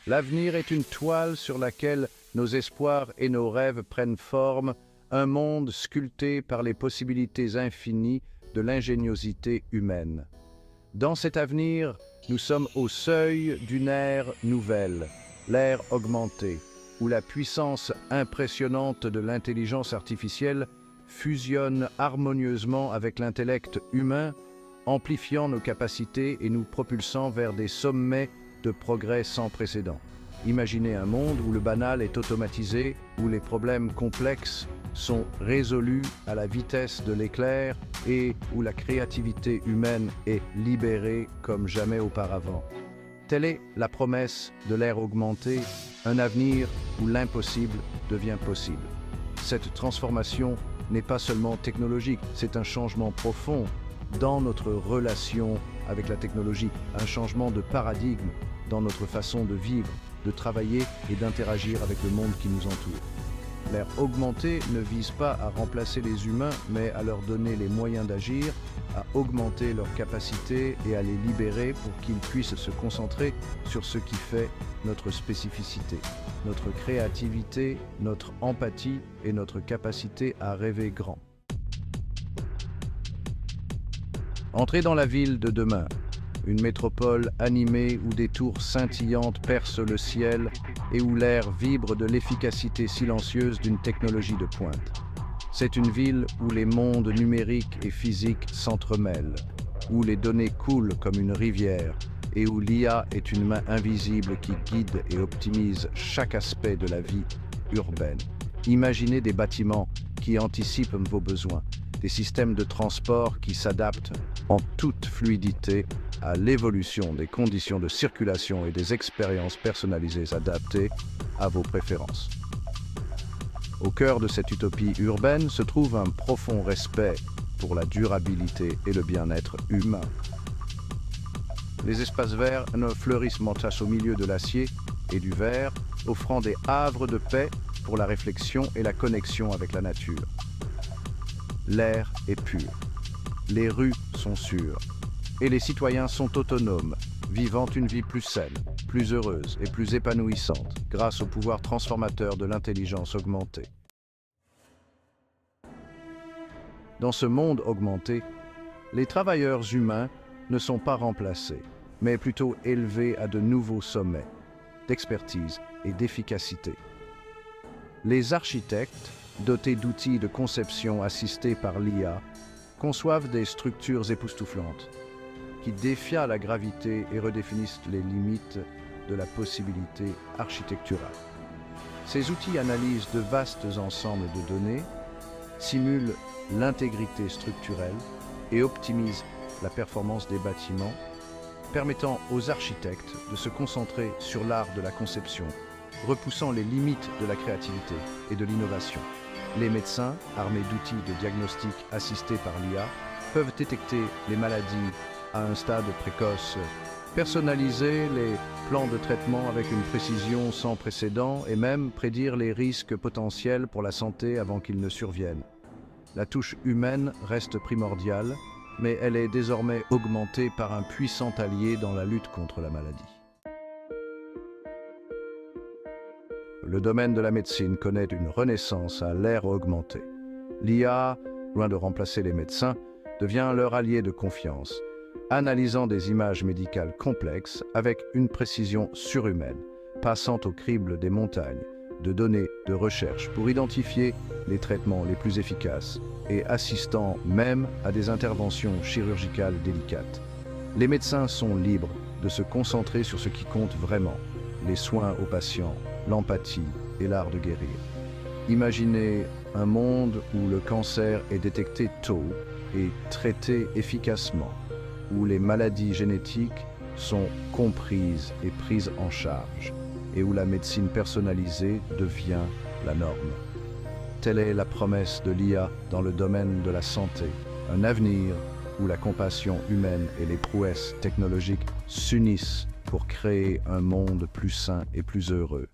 L'avenir est une toile sur laquelle nos espoirs et nos rêves prennent forme, un monde sculpté par les possibilités infinies de l'ingéniosité humaine. Dans cet avenir, nous sommes au seuil d'une ère nouvelle, l'ère augmentée, où la puissance impressionnante de l'intelligence artificielle fusionne harmonieusement avec l'intellect humain, amplifiant nos capacités et nous propulsant vers des sommets de progrès sans précédent. Imaginez un monde où le banal est automatisé, où les problèmes complexes sont résolus à la vitesse de l'éclair et où la créativité humaine est libérée comme jamais auparavant. Telle est la promesse de l'ère augmentée, un avenir où l'impossible devient possible. Cette transformation n'est pas seulement technologique, c'est un changement profond dans notre relation avec la technologie, un changement de paradigme dans notre façon de vivre, de travailler et d'interagir avec le monde qui nous entoure. L'ère augmentée ne vise pas à remplacer les humains, mais à leur donner les moyens d'agir, à augmenter leurs capacités et à les libérer pour qu'ils puissent se concentrer sur ce qui fait notre spécificité, notre créativité, notre empathie et notre capacité à rêver grand. Entrez dans la ville de demain, une métropole animée où des tours scintillantes percent le ciel et où l'air vibre de l'efficacité silencieuse d'une technologie de pointe. C'est une ville où les mondes numériques et physiques s'entremêlent, où les données coulent comme une rivière et où l'IA est une main invisible qui guide et optimise chaque aspect de la vie urbaine. Imaginez des bâtiments qui anticipent vos besoins, des systèmes de transport qui s'adaptent en toute fluidité à l'évolution des conditions de circulation et des expériences personnalisées adaptées à vos préférences. Au cœur de cette utopie urbaine se trouve un profond respect pour la durabilité et le bien-être humain. Les espaces verts ne fleurissent montassent au milieu de l'acier et du verre, offrant des havres de paix pour la réflexion et la connexion avec la nature. L'air est pur, les rues sont sûres, et les citoyens sont autonomes, vivant une vie plus saine, plus heureuse et plus épanouissante grâce au pouvoir transformateur de l'intelligence augmentée. Dans ce monde augmenté, les travailleurs humains ne sont pas remplacés, mais plutôt élevés à de nouveaux sommets d'expertise et d'efficacité. Les architectes, dotés d'outils de conception assistés par l'IA, conçoivent des structures époustouflantes qui défient la gravité et redéfinissent les limites de la possibilité architecturale. Ces outils analysent de vastes ensembles de données, simulent l'intégrité structurelle et optimisent la performance des bâtiments, permettant aux architectes de se concentrer sur l'art de la conception, repoussant les limites de la créativité et de l'innovation. Les médecins, armés d'outils de diagnostic assistés par l'IA, peuvent détecter les maladies à un stade précoce, personnaliser les plans de traitement avec une précision sans précédent et même prédire les risques potentiels pour la santé avant qu'ils ne surviennent. La touche humaine reste primordiale, mais elle est désormais augmentée par un puissant allié dans la lutte contre la maladie. Le domaine de la médecine connaît une renaissance à l'ère augmentée. L'IA, loin de remplacer les médecins, devient leur allié de confiance, analysant des images médicales complexes avec une précision surhumaine, passant au crible des montagnes de données de recherche pour identifier les traitements les plus efficaces et assistant même à des interventions chirurgicales délicates. Les médecins sont libres de se concentrer sur ce qui compte vraiment, les soins aux patients, l'empathie et l'art de guérir. Imaginez un monde où le cancer est détecté tôt et traité efficacement, où les maladies génétiques sont comprises et prises en charge, et où la médecine personnalisée devient la norme. Telle est la promesse de l'IA dans le domaine de la santé, un avenir où la compassion humaine et les prouesses technologiques s'unissent pour créer un monde plus sain et plus heureux.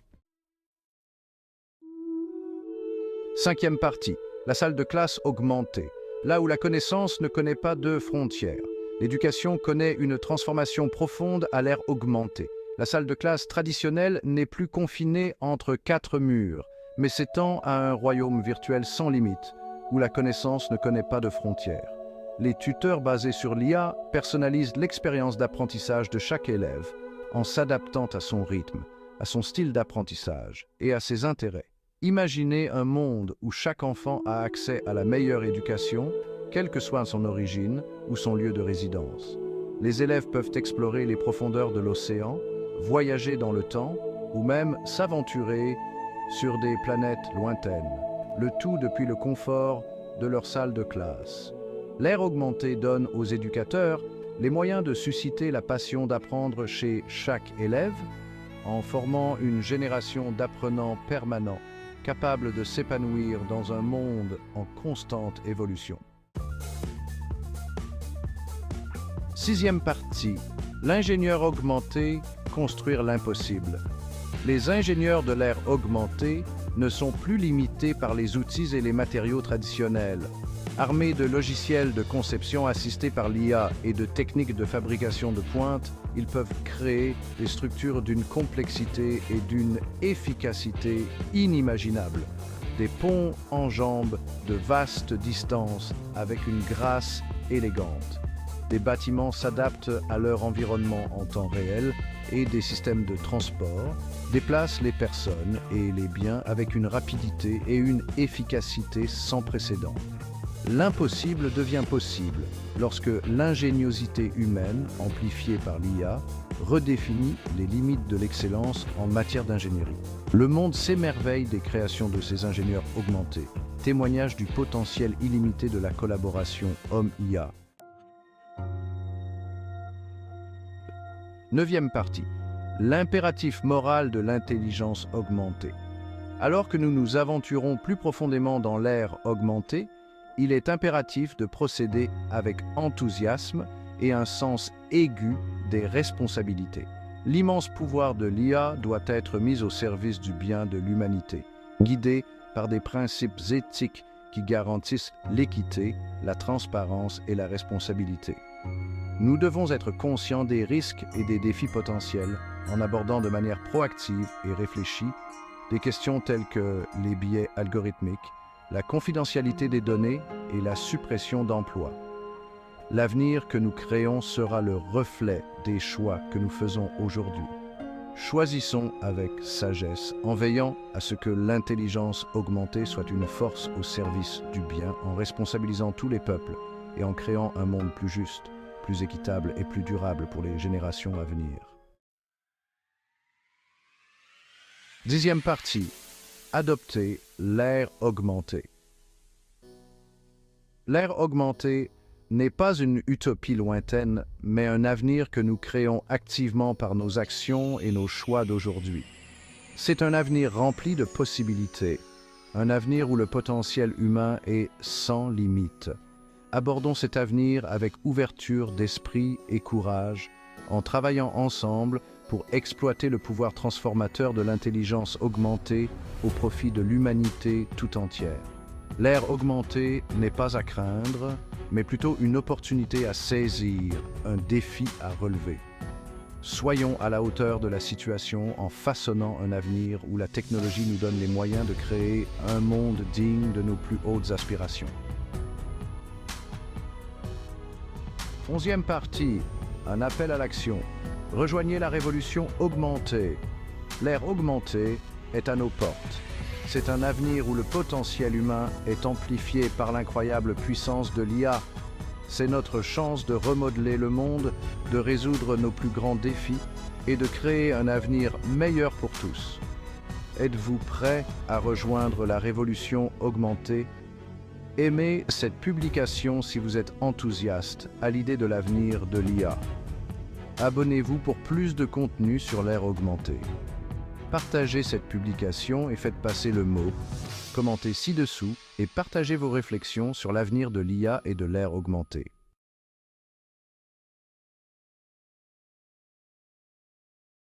Cinquième partie, la salle de classe augmentée, là où la connaissance ne connaît pas de frontières. L'éducation connaît une transformation profonde à l'ère augmentée. La salle de classe traditionnelle n'est plus confinée entre quatre murs, mais s'étend à un royaume virtuel sans limite, où la connaissance ne connaît pas de frontières. Les tuteurs basés sur l'IA personnalisent l'expérience d'apprentissage de chaque élève en s'adaptant à son rythme, à son style d'apprentissage et à ses intérêts. Imaginez un monde où chaque enfant a accès à la meilleure éducation, quelle que soit son origine ou son lieu de résidence. Les élèves peuvent explorer les profondeurs de l'océan, voyager dans le temps ou même s'aventurer sur des planètes lointaines, le tout depuis le confort de leur salle de classe. L'ère augmentée donne aux éducateurs les moyens de susciter la passion d'apprendre chez chaque élève en formant une génération d'apprenants permanents capables de s'épanouir dans un monde en constante évolution. Sixième partie, l'ingénieur augmenté, construire l'impossible. Les ingénieurs de l'ère augmentée ne sont plus limités par les outils et les matériaux traditionnels. Armés de logiciels de conception assistés par l'IA et de techniques de fabrication de pointe, ils peuvent créer des structures d'une complexité et d'une efficacité inimaginables. Des ponts enjambent de vastes distances avec une grâce élégante. Des bâtiments s'adaptent à leur environnement en temps réel et des systèmes de transport déplacent les personnes et les biens avec une rapidité et une efficacité sans précédent. L'impossible devient possible lorsque l'ingéniosité humaine, amplifiée par l'IA, redéfinit les limites de l'excellence en matière d'ingénierie. Le monde s'émerveille des créations de ces ingénieurs augmentés, témoignage du potentiel illimité de la collaboration homme-IA. Neuvième partie, l'impératif moral de l'intelligence augmentée. Alors que nous nous aventurons plus profondément dans l'ère augmentée, il est impératif de procéder avec enthousiasme et un sens aigu des responsabilités. L'immense pouvoir de l'IA doit être mis au service du bien de l'humanité, guidé par des principes éthiques qui garantissent l'équité, la transparence et la responsabilité. Nous devons être conscients des risques et des défis potentiels en abordant de manière proactive et réfléchie des questions telles que les biais algorithmiques, la confidentialité des données et la suppression d'emplois. L'avenir que nous créons sera le reflet des choix que nous faisons aujourd'hui. Choisissons avec sagesse en veillant à ce que l'intelligence augmentée soit une force au service du bien, en responsabilisant tous les peuples et en créant un monde plus juste, plus équitable et plus durable pour les générations à venir. Dixième partie. Adopter l'ère augmentée. L'ère augmentée n'est pas une utopie lointaine, mais un avenir que nous créons activement par nos actions et nos choix d'aujourd'hui. C'est un avenir rempli de possibilités, un avenir où le potentiel humain est sans limite. Abordons cet avenir avec ouverture d'esprit et courage, en travaillant ensemble pour exploiter le pouvoir transformateur de l'intelligence augmentée au profit de l'humanité tout entière. L'ère augmentée n'est pas à craindre, mais plutôt une opportunité à saisir, un défi à relever. Soyons à la hauteur de la situation en façonnant un avenir où la technologie nous donne les moyens de créer un monde digne de nos plus hautes aspirations. 11e partie, un appel à l'action. Rejoignez la révolution augmentée. L'ère augmentée est à nos portes. C'est un avenir où le potentiel humain est amplifié par l'incroyable puissance de l'IA. C'est notre chance de remodeler le monde, de résoudre nos plus grands défis et de créer un avenir meilleur pour tous. Êtes-vous prêts à rejoindre la révolution augmentée? Aimez cette publication si vous êtes enthousiaste à l'idée de l'avenir de l'IA. Abonnez-vous pour plus de contenu sur l'ère augmentée. Partagez cette publication et faites passer le mot. Commentez ci-dessous et partagez vos réflexions sur l'avenir de l'IA et de l'ère augmentée.